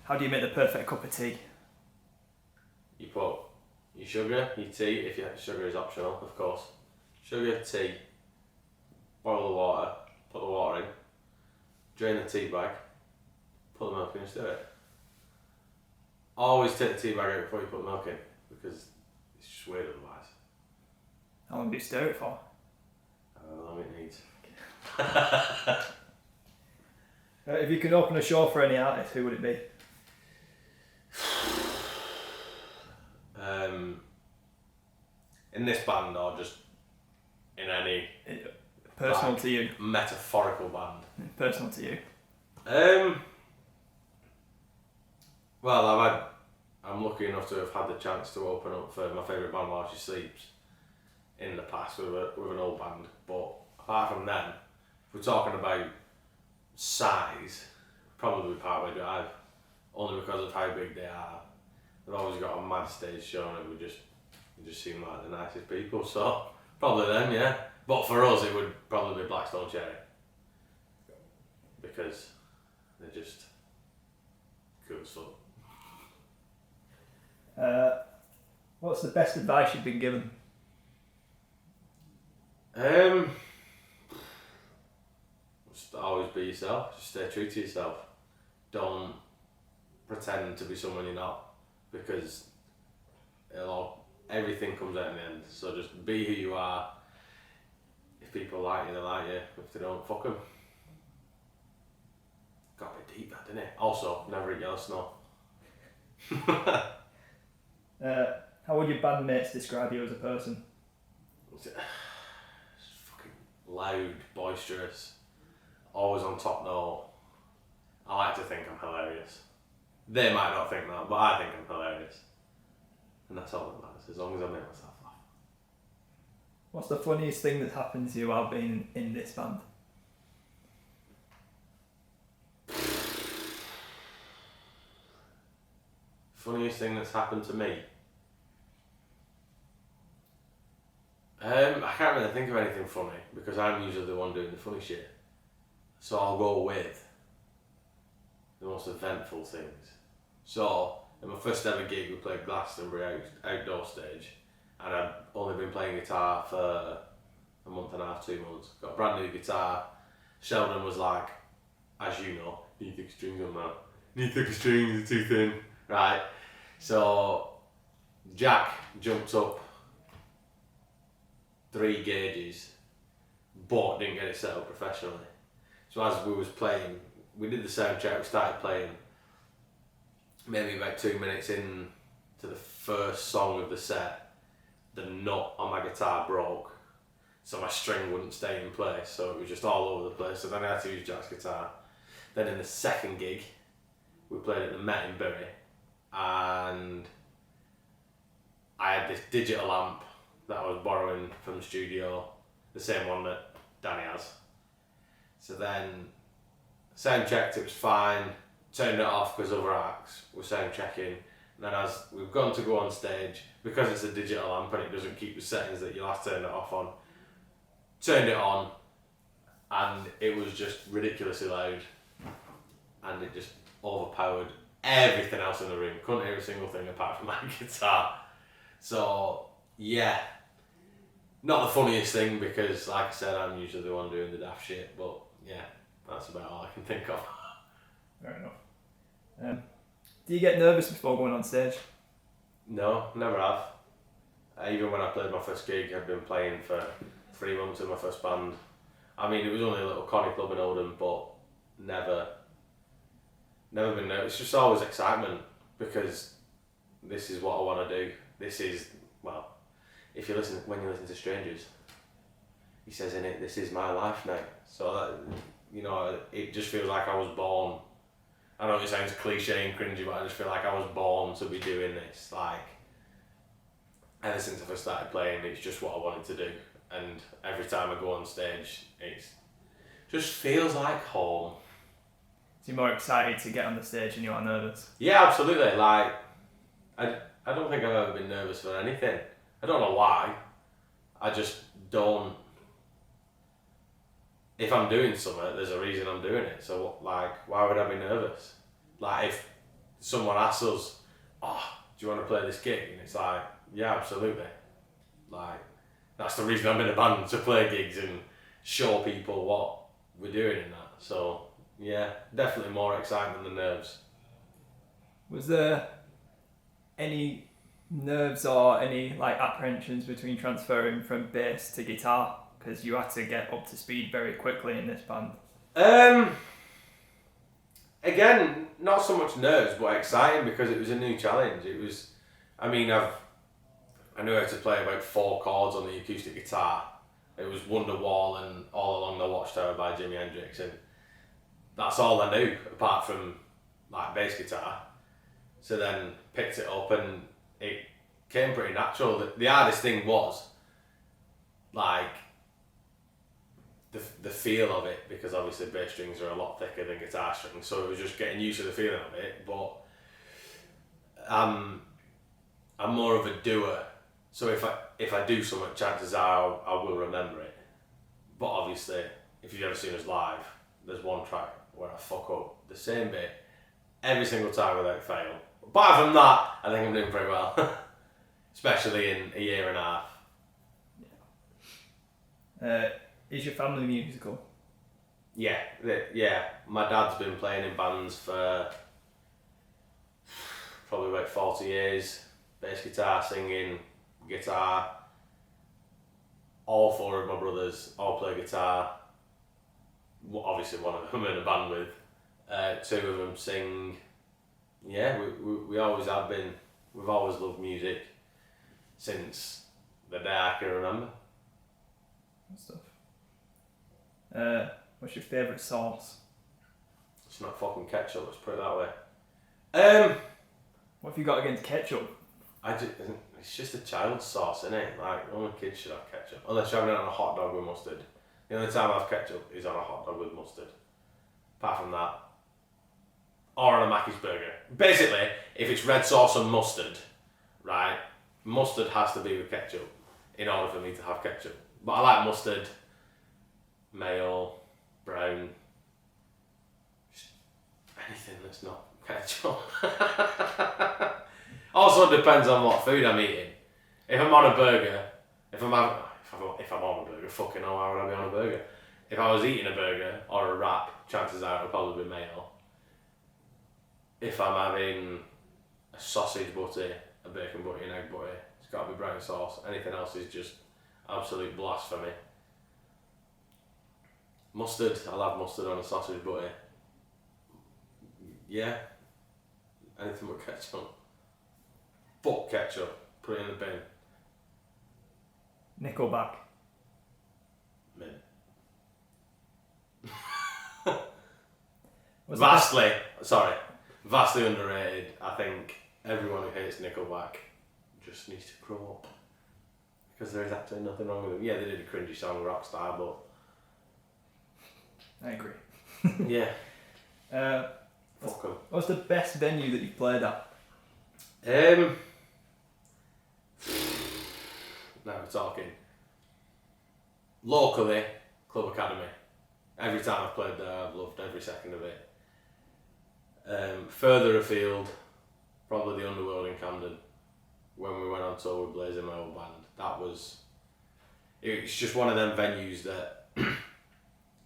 How do you make the perfect cup of tea? You put your sugar, your tea, if your sugar is optional, of course. Sugar, tea, boil the water, put the water in, drain the tea bag, put the milk in and stir it. Always take the tea bag out before you put the milk in, because it's just weird otherwise. How long do you stir it for? How long it needs. If you could open a show for any artist, who would it be? In this band or just in any Personal to you. metaphorical band? Personal to you. Well, I'm lucky enough to have had the chance to open up for my favourite band while she sleeps in the past with an old band. But apart from them, if we're talking about size, probably Parkway Drive, only because of how big they are. They've always got a mad stage show and they just seem like the nicest people, so probably them, yeah. But for us it would probably be Blackstone Cherry, because they're just cool as fuck. What's the best advice you've been given? Just always be yourself, just stay true to yourself. Don't pretend to be someone you're not, because everything comes out in the end. So just be who you are. If people like you, they like you. If they don't, fuck them. Got a bit deep, that, didn't it? Also, never eat yellow snow. How would your bandmates describe you as a person? It's fucking loud, boisterous, always on top note. I like to think I'm hilarious. They might not think that, but I think I'm hilarious. And that's all that matters, as long as I make myself laugh. What's the funniest thing that's happened to you while being in this band? Funniest thing that's happened to me? I can't really think of anything funny, because I'm usually the one doing the funny shit. So I'll go with the most eventful things. So, in my first ever gig, we played Glastonbury outdoor stage, and I'd only been playing guitar for a month and a half, 2 months. Got a brand new guitar. Sheldon was like, as you know, need thicker strings on that. Need thicker strings, they're too thin. Right, so Jack jumped up 3 gauges, but didn't get it set up professionally. So as we was playing, we did the sound check, we started playing, maybe about 2 minutes in to the first song of the set, the nut on my guitar broke, so my string wouldn't stay in place, so it was just all over the place, so then I had to use Jack's guitar. Then in the second gig, we played at the Met in Bury, and I had this digital amp that I was borrowing from the studio, the same one that Danny has. So then, sound checked, it was fine, turned it off because other acts were sound checking, and then as we've gone to go on stage, because it's a digital amp and it doesn't keep the settings that you last turned it off on, turned it on, and it was just ridiculously loud, and it just overpowered everything else in the room. Couldn't hear a single thing apart from my guitar. So yeah, not the funniest thing, because like I said, I'm usually the one doing the daft shit, but yeah, that's about all I can think of. Fair enough. Do you get nervous before going on stage? No, never have. Even when I played my first gig, I'd been playing for 3 months in my first band. I mean, it was only a little conny club in Oldham, but never been nervous. It's just always excitement, because this is what I want to do. This is, well, when you listen to Strangers, he says in it, this is my life now. So that, it just feels like I was born. I know it sounds cliche and cringy, but I just feel like I was born to be doing this. Like, ever since I first started playing, it's just what I wanted to do. And every time I go on stage, it just feels like home. So you're more excited to get on the stage and you are nervous? Yeah, absolutely. Like, I don't think I've ever been nervous for anything. I don't know why. I just don't. If I'm doing something, there's a reason I'm doing it. So, like, why would I be nervous? Like, someone asks us, "Oh, do you want to play this gig?" And it's like, "Yeah, absolutely." Like, that's the reason I'm in a band, to play gigs and show people what we're doing in that. So yeah, definitely more excitement than nerves. Was there any nerves or any like apprehensions between transferring from bass to guitar? Because you had to get up to speed very quickly in this band. Again, not so much nerves, but exciting because it was a new challenge. It was, I mean, I knew how to play about 4 chords on the acoustic guitar. It was Wonderwall and All Along the Watchtower by Jimi Hendrix, and that's all I knew apart from like bass guitar. So then picked it up and it came pretty natural. The hardest thing was like the feel of it, because obviously bass strings are a lot thicker than guitar strings, so it was just getting used to the feeling of it. But I'm more of a doer, so if I do something, chances are I will remember it. But obviously, if you've ever seen us live, there's one track where I fuck up the same bit every single time without fail. Apart from that, I think I'm doing pretty well, especially in a year and a half. Is your family musical? Yeah. My dad's been playing in bands for probably about 40 years. Bass guitar, singing, guitar. All 4 of my brothers all play guitar. Obviously one of them I'm in a band with. 2 of them sing. Yeah, we always have been. We've always loved music since the day I can remember. Good stuff. What's your favourite sauce? It's not fucking ketchup, let's put it that way. What have you got against ketchup? It's just a child's sauce, isn't it? Like, only kids should have ketchup. Unless you're having it on a hot dog with mustard. The only time I have ketchup is on a hot dog with mustard. Apart from that. Or on a Mackey's burger. Basically, if it's red sauce and mustard, right, mustard has to be with ketchup in order for me to have ketchup. But I like mustard, mayo, brown, just anything that's not ketchup. Also depends on what food I'm eating. If I'm on a burger, if I'm on a burger, fucking hell, why would I be on a burger? If I was eating a burger or a wrap, chances are it'll probably be mayo. If I'm having a sausage butty, a bacon butty, an egg butty, it's got to be brown sauce. Anything else is just absolute blasphemy. Mustard, I'll have mustard on a sausage butty. Yeah, anything but ketchup. Fuck ketchup, put it in the bin. Nickelback. Min. Vastly underrated. I think everyone who hates Nickelback just needs to grow up, because there is absolutely nothing wrong with them. Yeah, they did a cringy song, Rockstar, but I agree. yeah. Fuck them. What's the best venue that you've played at? Now we're talking. Locally, Club Academy. Every time I've played there, I've loved every second of it. Further afield, probably the Underworld in Camden, when we went on tour with Blaze in my old band. It's just one of them venues that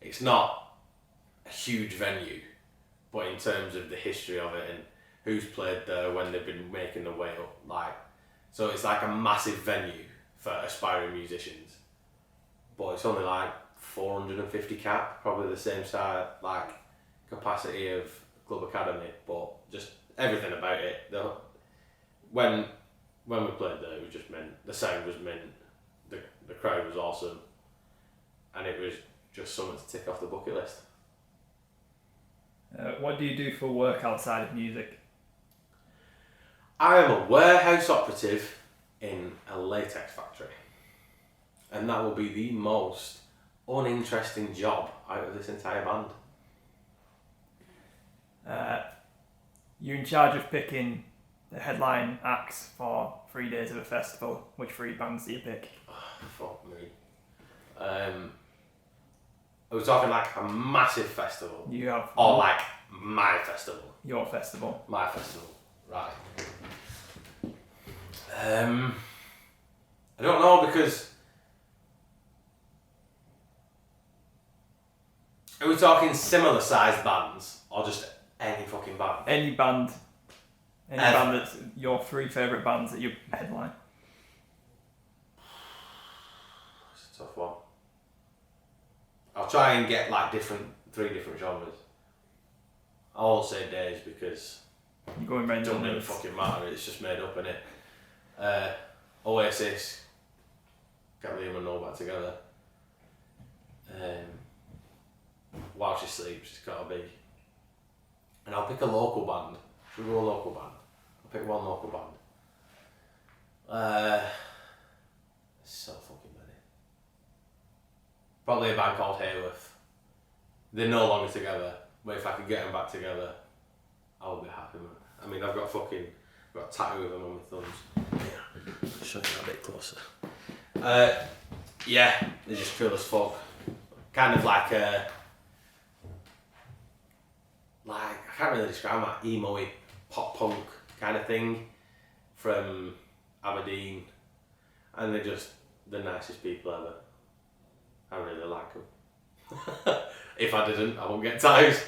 it's not a huge venue, but in terms of the history of it and who's played there when they've been making their way up, so it's like a massive venue for aspiring musicians, but it's only like 450 cap, probably the same size capacity of Club Academy, but just everything about it. When we played there, it was just mint. The sound was mint. The crowd was awesome, and it was just something to tick off the bucket list. What do you do for work outside of music? I am a warehouse operative in a latex factory, and that will be the most uninteresting job out of this entire band. You're in charge of picking the headline acts for 3 days of a festival. Which 3 bands do you pick? Oh, fuck me. I was talking like a massive festival. You have Or like My festival. Your festival. My festival. Right. I don't know because are we talking similar sized bands or just any fucking band? Any band. Any Ever. band that's your 3 favourite bands that you headline. It's a tough one. I'll try and get like 3 different genres. I won't say days because You're going it random. doesn't really fucking matter, it's just made up, innit? Oasis, can't believe them all back together. While She Sleeps, it's gotta be. And I'll pick a local band. Should we go a local band? I'll pick one local band. There's so fucking many. Probably a band called Hayworth. They're no longer together, but if I could get them back together, I would be happy with it. I mean, I've got a tattoo of them on my thumbs. I'll show you that a bit closer. Yeah, they're just cool as fuck. Kind of like I can't really describe that, emo-y, pop punk kind of thing from Aberdeen, and they're just the nicest people ever. I really like them. If I didn't, I won't get tattoos.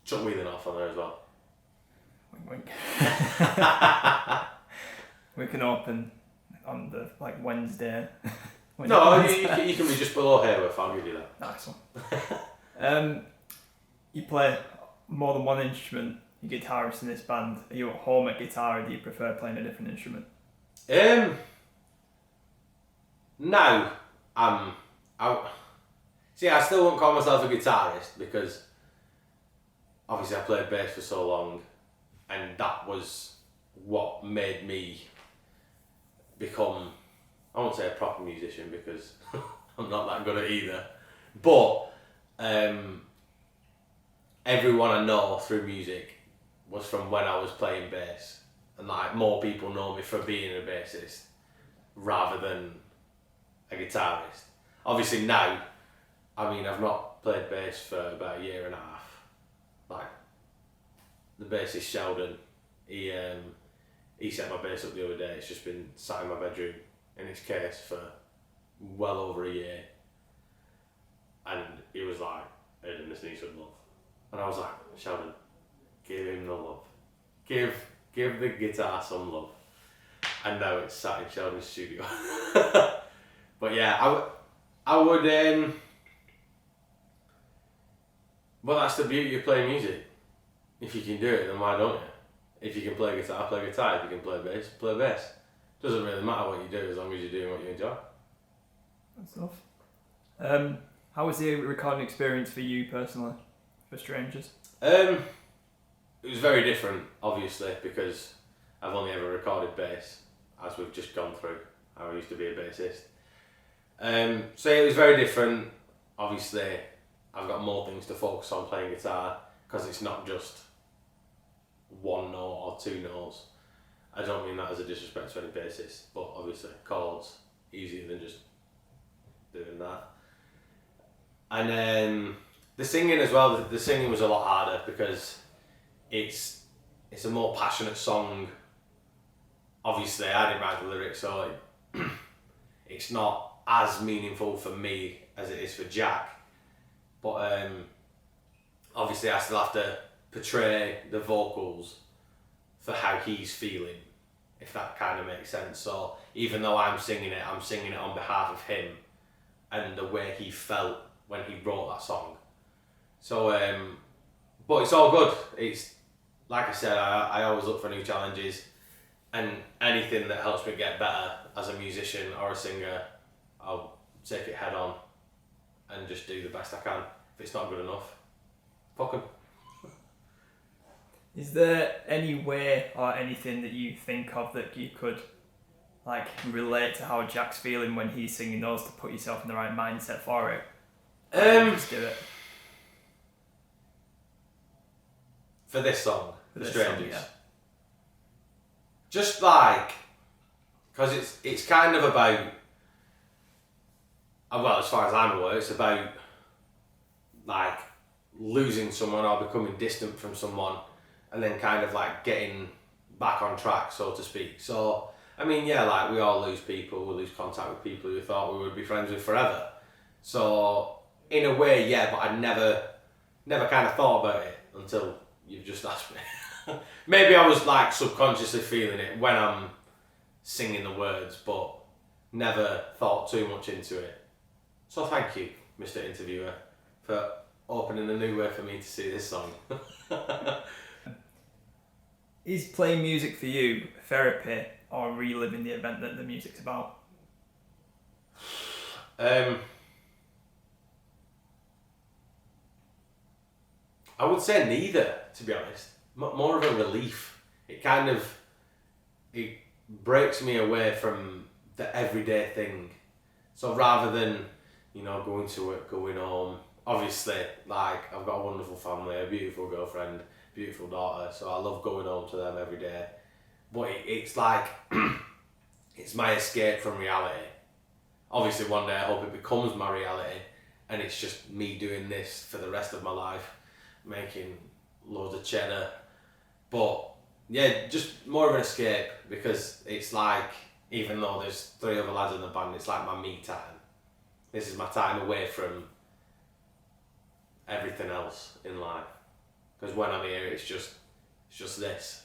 Chuck Wheeling off on there as well. Wink, wink. We can open on the Wednesday. No, you can be just below Hayworth, I'll give you that. Nice one. You play more than one instrument. You're guitarist in this band. Are you at home at guitar, or do you prefer playing a different instrument? Now I'm out. See, I still won't call myself a guitarist because obviously I played bass for so long, and that was what made me become, I won't say a proper musician because I'm not that good at either, but everyone I know through music was from when I was playing bass, and like more people know me for being a bassist rather than a guitarist. Obviously now, I mean, I've not played bass for about a year and a half. Like, the bassist Sheldon, he set my bass up the other day. It's just been sat in my bedroom in its case for well over a year. And he was like, Aiden, this needs some love. And I was like, Sheldon, give him the love. Give the guitar some love. And now it's sat in Sheldon's studio. But yeah, I would, well, that's the beauty of playing music. If you can do it, then why don't you? If you can play guitar, play guitar. If you can play bass, play bass. Doesn't really matter what you do as long as you're doing what you enjoy. Good stuff. How was the recording experience for you personally, for Strangers? It was very different, obviously, because I've only ever recorded bass, as we've just gone through. I used to be a bassist. So it was very different. Obviously, I've got more things to focus on playing guitar because it's not just one note or 2 notes. I don't mean that as a disrespect to any bassist, but obviously chords easier than just doing that. And then the singing as well. The singing was a lot harder because it's a more passionate song. Obviously, I didn't write the lyrics, so it's not as meaningful for me as it is for Jack. But obviously, I still have to portray the vocals for how he's feeling, if that kind of makes sense. So even though I'm singing it on behalf of him and the way he felt when he wrote that song. So, but it's all good. It's like I said, I always look for new challenges, and anything that helps me get better as a musician or a singer, I'll take it head on and just do the best I can. If it's not good enough, fuck 'em. Is there any way or anything that you think of that you could relate to how Jack's feeling when he's singing those to put yourself in the right mindset for it? Just do it. For this song, For The this Strangers. song, yeah. Just because it's kind of about, well, as far as I'm aware, it's about losing someone or becoming distant from someone, and then kind of like getting back on track, so to speak. So I mean, yeah, like we all lose people, we lose contact with people who thought we would be friends with forever. So in a way, yeah, but I never kind of thought about it until you've just asked me. Maybe I was like subconsciously feeling it when I'm singing the words, but never thought too much into it. So thank you, Mr. Interviewer, for opening a new way for me to see this song. Is playing music for you therapy or reliving the event that the music's about? I would say neither, to be honest. More of a relief. It breaks me away from the everyday thing. So rather than, going to work, going home, obviously, like, I've got a wonderful family, a beautiful girlfriend, beautiful daughter, so I love going home to them every day. But it's like, it's my escape from reality. Obviously, one day I hope it becomes my reality, and it's just me doing this for the rest of my life, making loads of cheddar. But yeah, just more of an escape, because it's like, even though there's 3 other lads in the band, it's like my me time. This is my time away from everything else in life. Because when I'm here, it's just this.